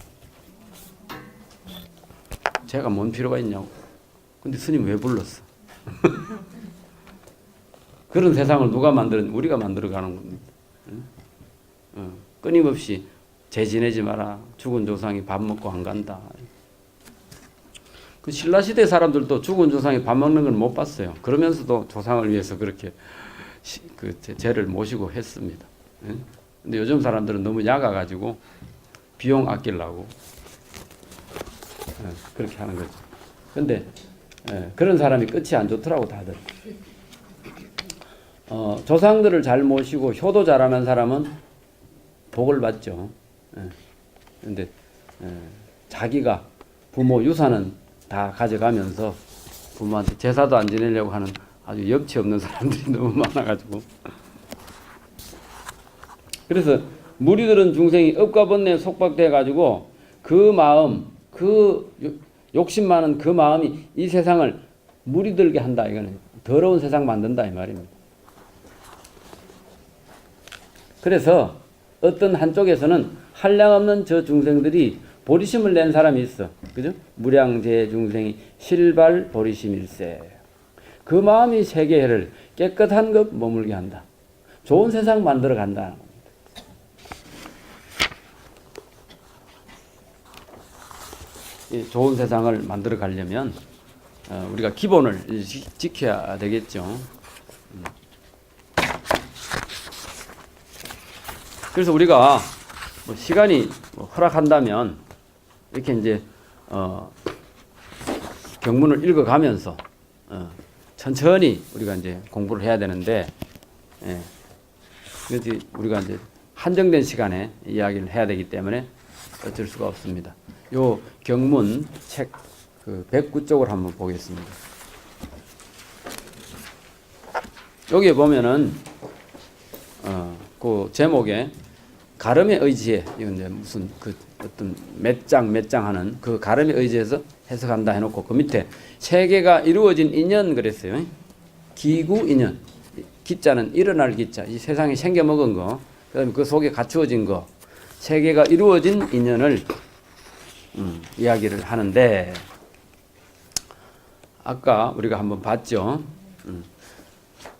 제가 뭔 필요가 있냐고. 근데 스님 왜 불렀어? 그런 세상을 누가 만드는? 우리가 만들어가는 겁니다. 끊임없이 재 지내지 마라. 죽은 조상이 밥 먹고 안 간다. 그 신라시대 사람들도 죽은 조상이 밥 먹는 걸 못 봤어요. 그러면서도 조상을 위해서 그렇게 그 재를 모시고 했습니다. 근데 요즘 사람들은 너무 약아가지고 비용 아끼려고 그렇게 하는 거죠. 근데 그런 사람이 끝이 안 좋더라고 다들. 조상들을 잘 모시고 효도 잘하는 사람은 복을 받죠. 근데 자기가 부모 유산은 다 가져가면서 부모한테 제사도 안 지내려고 하는 아주 염치 없는 사람들이 너무 많아가지고. 그래서 무리들은 중생이 업과 번뇌에 속박돼 가지고 그 마음, 그 욕심 많은 그 마음이 이 세상을 무리들게 한다. 이거는 더러운 세상 만든다 이 말입니다. 그래서 어떤 한쪽에서는 한량없는 저 중생들이 보리심을 낸 사람이 있어. 그죠? 무량제 중생이 실발 보리심일세. 그 마음이 세계를 깨끗한 것 머물게 한다. 좋은 세상 만들어 간다. 이 좋은 세상을 만들어 가려면 우리가 기본을 지켜야 되겠죠. 그래서 우리가 뭐 시간이 허락한다면 이렇게 이제 경문을 읽어가면서 천천히 우리가 이제 공부를 해야 되는데, 그래서 우리가 이제 한정된 시간에 이야기를 해야 되기 때문에 어쩔 수가 없습니다. 요 경문 책 그 109쪽을 한번 보겠습니다. 여기에 보면은 그 제목에 가름에 의지해. 이건 이제 무슨 그 어떤 몇 장 하는 그 가름에 의지해서 해석한다 해놓고 그 밑에 세계가 이루어진 인연 그랬어요. 기구 인연. 기자는 일어날 기자. 이 세상에 생겨 먹은 거. 그다음에 그 속에 갖추어진 거. 세계가 이루어진 인연을 이야기를 하는데 아까 우리가 한번 봤죠.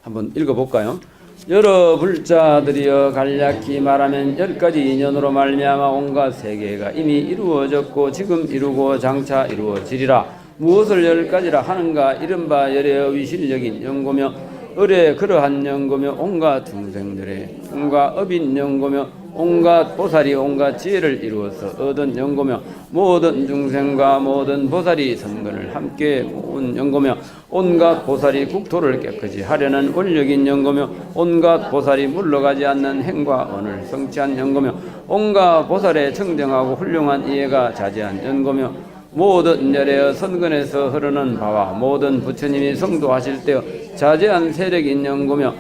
한번 읽어볼까요? 여러 불자들이여 간략히 말하면 10가지 인연으로 말미암아 온갖 세계가 이미 이루어졌고 지금 이루고 장차 이루어지리라. 무엇을 10가지라 하는가? 이른바 열의 위실적인 연고며 을의 그러한 연고며 온갖 중생들의 온갖 업인 연고며 온갖 보살이 온갖 지혜를 이루어서 얻은 연고며 모든 중생과 모든 보살이 선근을 함께 모은 연고며 온갖 보살이 국토를 깨끗이 하려는 원력인 연고며 온갖 보살이 물러가지 않는 행과 언을 성취한 연고며 온갖 보살의 청정하고 훌륭한 이해가 자제한 연고며 모든 열의 선근에서 흐르는 바와 모든 부처님이 성도하실 때 자제한 세력인 연고며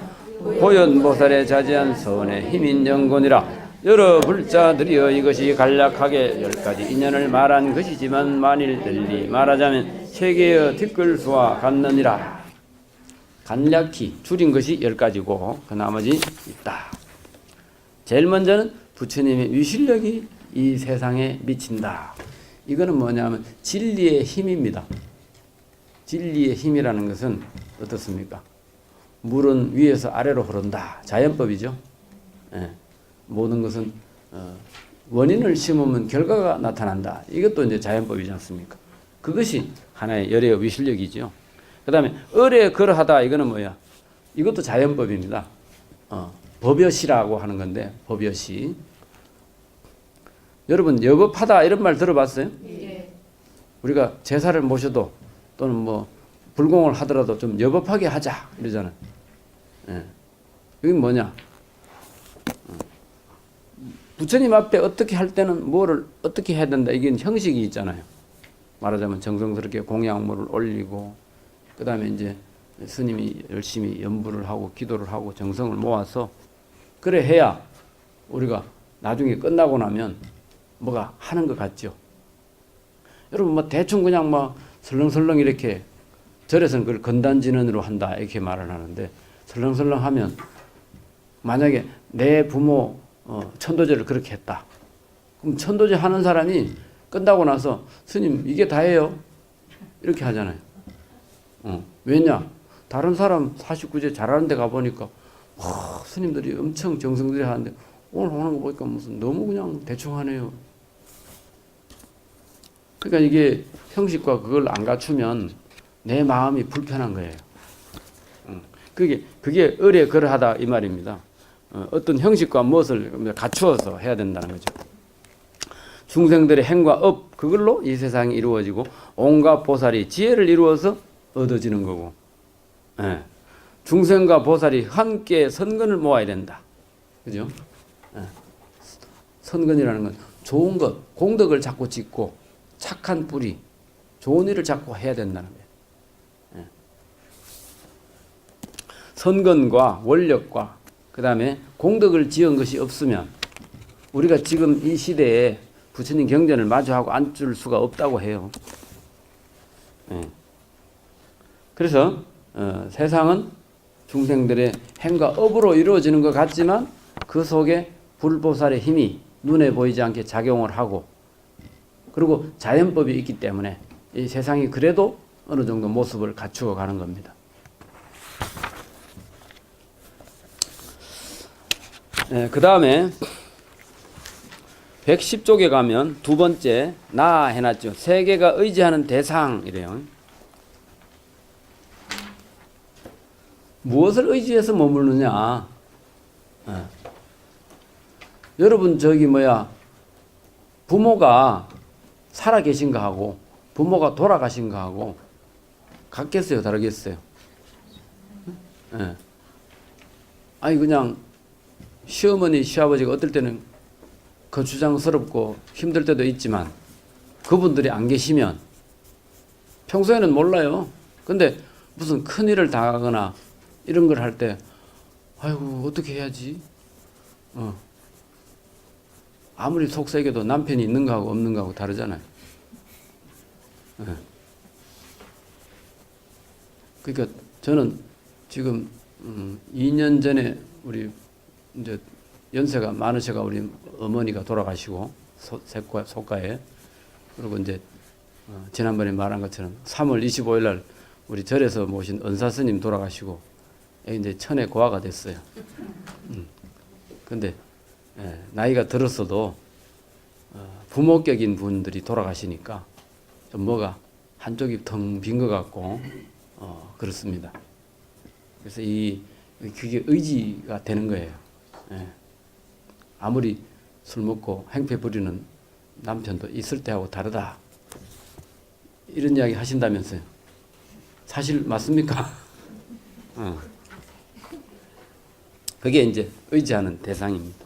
보현보살의 자제한 선의 힘인 연고니라. 여러 불자들이여 이것이 간략하게 10가지 인연을 말한 것이지만 만일 널리 말하자면 세계의 뒷글수와 같느니라. 간략히 줄인 것이 10가지고 그 나머지 있다. 제일 먼저는 부처님의 위실력이 이 세상에 미친다. 이거는 뭐냐면 진리의 힘입니다. 진리의 힘이라는 것은 어떻습니까? 물은 위에서 아래로 흐른다. 자연법이죠. 예. 모든 것은 원인을 심으면 결과가 나타난다. 이것도 이제 자연법이지 않습니까? 그것이 하나의 열의 위실력이죠. 그 다음에 을에 그러하다. 이거는 뭐야? 이것도 자연법입니다. 법여시라고 하는 건데 법여시. 여러분 여법하다 이런 말 들어봤어요? 예. 우리가 제사를 모셔도 또는 뭐 불공을 하더라도 좀 여법하게 하자 이러잖아요. 예. 이게 뭐냐? 부처님 앞에 어떻게 할 때는 뭐를 어떻게 해야 된다. 이게 형식이 있잖아요. 말하자면 정성스럽게 공양물을 올리고 그 다음에 이제 스님이 열심히 연부를 하고 기도를 하고 정성을 모아서 그래 해야 우리가 나중에 끝나고 나면 뭐가 하는 것 같죠. 여러분 뭐 대충 그냥 뭐 설렁설렁 이렇게 절에서는 그걸 건단진언으로 한다 이렇게 말을 하는데 설렁설렁 하면 만약에 내 부모 천도제를 그렇게 했다. 그럼 천도제 하는 사람이 끝나고 나서 스님 이게 다예요. 이렇게 하잖아요. 왜냐? 다른 사람 49제 잘하는 데 가보니까 스님들이 엄청 정성들이 하는데 오늘 하는 거 보니까 무슨 너무 그냥 대충 하네요. 그러니까 이게 형식과 그걸 안 갖추면 내 마음이 불편한 거예요. 그게 을에 그러하다 이 말입니다. 어떤 형식과 무엇을 갖추어서 해야 된다는 거죠. 중생들의 행과 업 그걸로 이 세상이 이루어지고 온갖 보살이 지혜를 이루어서 얻어지는 거고 중생과 보살이 함께 선근을 모아야 된다. 그죠? 선근이라는 건 좋은 것, 공덕을 자꾸 짓고 착한 뿌리, 좋은 일을 자꾸 해야 된다는 거예요. 선근과 원력과 그 다음에 공덕을 지은 것이 없으면 우리가 지금 이 시대에 부처님 경전을 마주하고 앉을 수가 없다고 해요. 그래서 세상은 중생들의 행과 업으로 이루어지는 것 같지만 그 속에 불보살의 힘이 눈에 보이지 않게 작용을 하고 그리고 자연법이 있기 때문에 이 세상이 그래도 어느 정도 모습을 갖추어 가는 겁니다. 그 다음에 110쪽에 가면 두 번째 나 해놨죠. 세계가 의지하는 대상이래요. 무엇을 의지해서 머무르느냐? 여러분 저기 부모가 살아 계신가 하고 부모가 돌아가신가 하고 같겠어요? 다르겠어요? 아니 그냥 시어머니 시아버지가 어떨 때는 거추장스럽고 힘들 때도 있지만 그분들이 안 계시면 평소에는 몰라요. 근데 무슨 큰일을 당하거나 이런 걸 할 때 아이고 어떻게 해야지? 아무리 속세계도 남편이 있는 거하고 없는 거하고 다르잖아요. 예. 그러니까 저는 지금 2년 전에 우리 이제 연세가 많으셔가 우리 어머니가 돌아가시고 속가에 그리고 이제 지난번에 말한 것처럼 3월 25일 날 우리 절에서 모신 은사 스님 돌아가시고 이제 천에 고아가 됐어요. 근데 나이가 들었어도 부모격인 분들이 돌아가시니까 좀 뭐가 한쪽이 텅 빈 것 같고 그렇습니다. 그래서 그게 의지가 되는 거예요. 아무리 술 먹고 행패 부리는 남편도 있을 때하고 다르다. 이런 이야기 하신다면서요. 사실 맞습니까? 그게 이제 의지하는 대상입니다.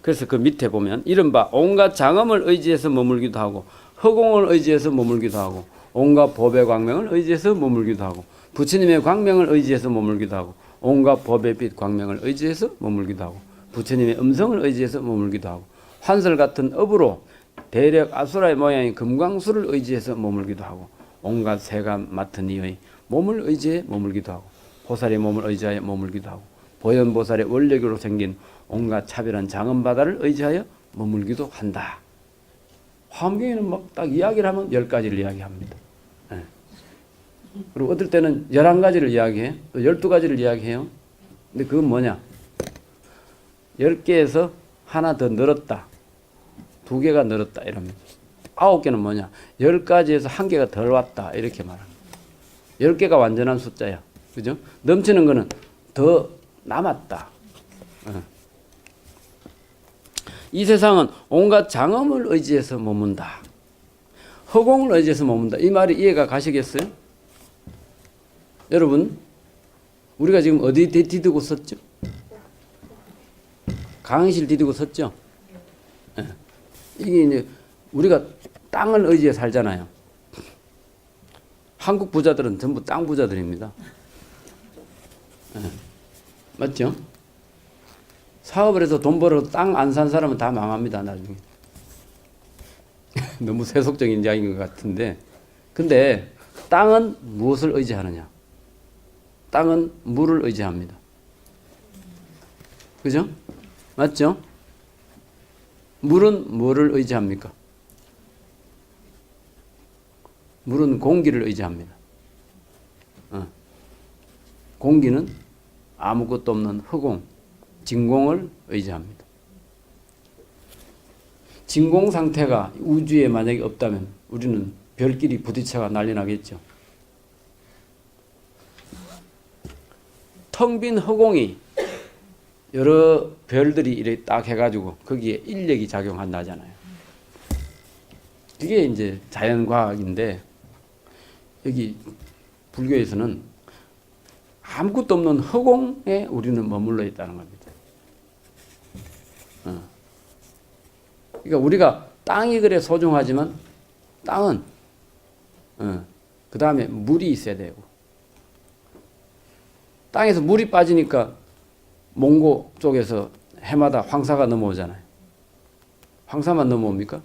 그래서 그 밑에 보면 이른바 온갖 장엄을 의지해서 머물기도 하고 허공을 의지해서 머물기도 하고 온갖 법의 광명을 의지해서 머물기도 하고 부처님의 광명을 의지해서 머물기도 하고 온갖 법의 빛 광명을 의지해서 머물기도 하고 부처님의 음성을 의지해서 머물기도 하고 환설 같은 업으로 대력 아수라의 모양인 금광수를 의지해서 머물기도 하고 온갖 새가 맡은 이의 몸을 의지해 머물기도 하고 보살의 몸을 의지하여 머물기도 하고 보현보살의 원력으로 생긴 온갖 차별한 장엄바다를 의지하여 머물기도 한다. 화엄경에는 막 딱 이야기를 하면 10가지를 이야기합니다. 그리고 어떨 때는 11가지를 이야기해, 또 12가지를 이야기해요. 근데 그건 뭐냐? 10개에서 하나 더 늘었다. 2개가 늘었다. 이러면 9개는 뭐냐? 10가지에서 1개가 덜 왔다. 이렇게 말합니다. 10개가 완전한 숫자야. 그죠? 넘치는 거는 더 남았다. 이 세상은 온갖 장엄을 의지해서 머문다. 허공을 의지해서 머문다. 이 말이 이해가 가시겠어요? 여러분, 우리가 지금 어디 디디고 섰죠? 강의실 디디고 섰죠? 이게 이제 우리가 땅을 의지해 살잖아요. 한국 부자들은 전부 땅 부자들입니다. 맞죠? 사업을 해서 돈 벌어서 땅 안 산 사람은 다 망합니다, 나중에. 너무 세속적인 이야기인 것 같은데. 근데 땅은 무엇을 의지하느냐? 땅은 물을 의지합니다. 그죠? 맞죠? 물은 뭐를 의지합니까? 물은 공기를 의지합니다. 공기는 아무것도 없는 허공, 진공을 의지합니다. 진공 상태가 우주에 만약에 없다면 우리는 별끼리 부딪혀가 난리 나겠죠. 텅 빈 허공이 여러 별들이 이렇게 딱 해가지고 거기에 인력이 작용한다잖아요. 그게 이제 자연과학인데 여기 불교에서는 아무것도 없는 허공에 우리는 머물러 있다는 겁니다. 그러니까 우리가 땅이 그래 소중하지만 땅은 그 다음에 물이 있어야 되고 땅에서 물이 빠지니까 몽고 쪽에서 해마다 황사가 넘어오잖아요. 황사만 넘어옵니까?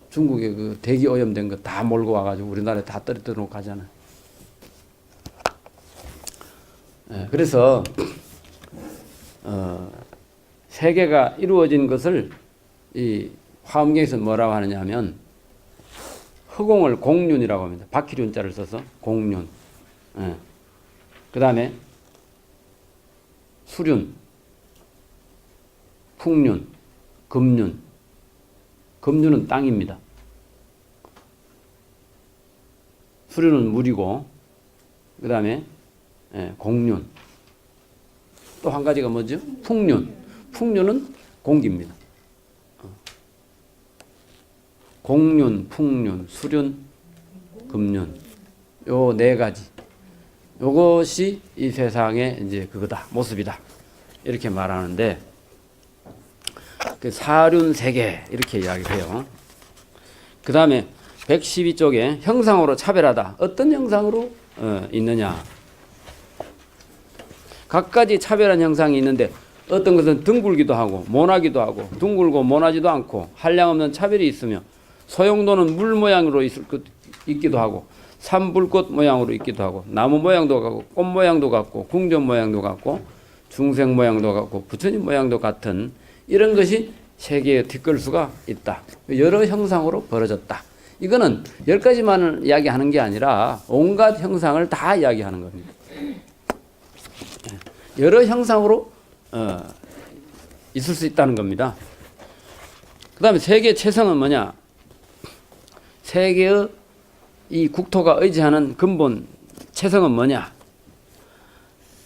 중국에 그 대기 오염된 거 다 몰고 와가지고 우리나라에 다 떨어뜨려 놓고 가잖아요. 그래서 세계가 이루어진 것을 이 화엄경에서 뭐라고 하느냐 하면 허공을 공륜이라고 합니다. 바퀴륜자를 써서 공륜. 그 다음에 수륜, 풍륜, 금륜. 금륜은 땅입니다. 수륜은 물이고 그 다음에 공륜. 또 한 가지가 뭐죠? 풍륜. 풍륜은 공기입니다. 공륜, 풍륜, 수륜, 금륜. 요 4가지. 요것이 이 세상의 이제 그거다. 모습이다. 이렇게 말하는데 그 사륜 세계 이렇게 이야기해요. 그 다음에 112쪽에 형상으로 차별하다. 어떤 형상으로 있느냐? 각가지 차별한 형상이 있는데 어떤 것은 둥글기도 하고 모나기도 하고 둥글고 모나지도 않고 한량없는 차별이 있으며 소용도는 물 모양으로 있기도 하고 산불꽃 모양으로 있기도 하고 나무 모양도 같고 꽃 모양도 같고 궁전 모양도 같고 중생 모양도 같고 부처님 모양도 같은 이런 것이 세계에 뒤끌 수가 있다. 여러 형상으로 벌어졌다. 이거는 10가지만을 이야기하는 게 아니라 온갖 형상을 다 이야기하는 겁니다. 여러 형상으로 있을 수 있다는 겁니다. 그 다음에 세계 최성은 뭐냐? 세계의 이 국토가 의지하는 근본 최성은 뭐냐?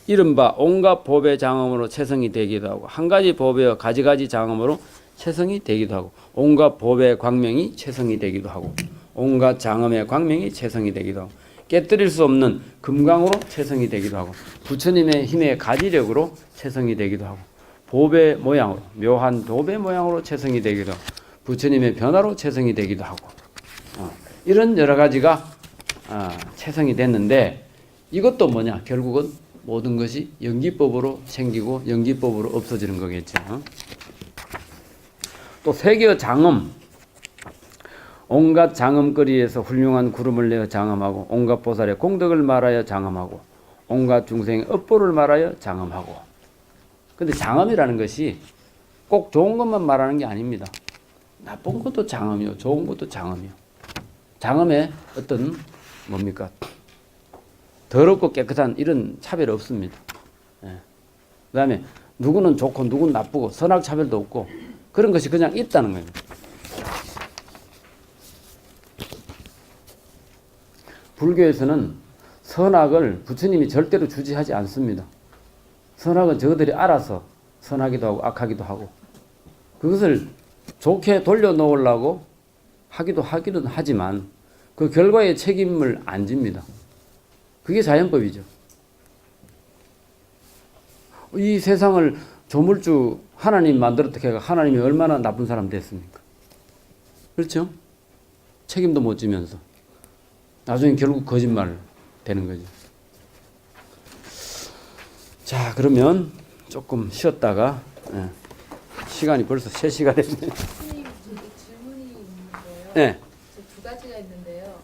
이른바 온갖 법의 장엄으로 최성이 되기도 하고 한 가지 법의 가지가지 장엄으로 최성이 되기도 하고 온갖 법의 광명이 최성이 되기도 하고 온갖 장엄의 광명이 최성이 되기도 하고 깨뜨릴 수 없는 금강으로 최성이 되기도 하고 부처님의 힘의 가지력으로 최성이 되기도 하고 법의 모양으로 묘한 법의 모양으로 최성이 되기도 하고 부처님의 변화로 최성이 되기도 하고 이런 여러 가지가 최성이 됐는데 이것도 뭐냐? 결국은 모든 것이 연기법으로 생기고 연기법으로 없어지는 거겠죠. 또 세계의 장엄, 온갖 장엄거리에서 훌륭한 구름을 내어 장엄하고 온갖 보살의 공덕을 말하여 장엄하고 온갖 중생의 업보를 말하여 장엄하고. 근데 장엄이라는 것이 꼭 좋은 것만 말하는 게 아닙니다. 나쁜 것도 장엄이요, 좋은 것도 장엄이요. 장엄의 어떤 뭡니까? 더럽고 깨끗한 이런 차별이 없습니다. 예. 그 다음에 누구는 좋고 누구는 나쁘고 선악 차별도 없고 그런 것이 그냥 있다는 겁니다. 불교에서는 선악을 부처님이 절대로 주지하지 않습니다. 선악은 저들이 알아서 선하기도 하고 악하기도 하고 그것을 좋게 돌려놓으려고 하기는 하지만 그 결과의 책임을 안 집니다. 그게 자연법이죠. 이 세상을 조물주 하나님 만들었다 해가 하나님이 얼마나 나쁜 사람 됐습니까? 그렇죠? 책임도 못 지면서 나중에 결국 거짓말 되는 거죠. 자, 그러면 조금 쉬었다가 시간이 벌써 3시가 됐네요. 선생님, 질문이 있는데요. 네. 두 가지가 있는데요.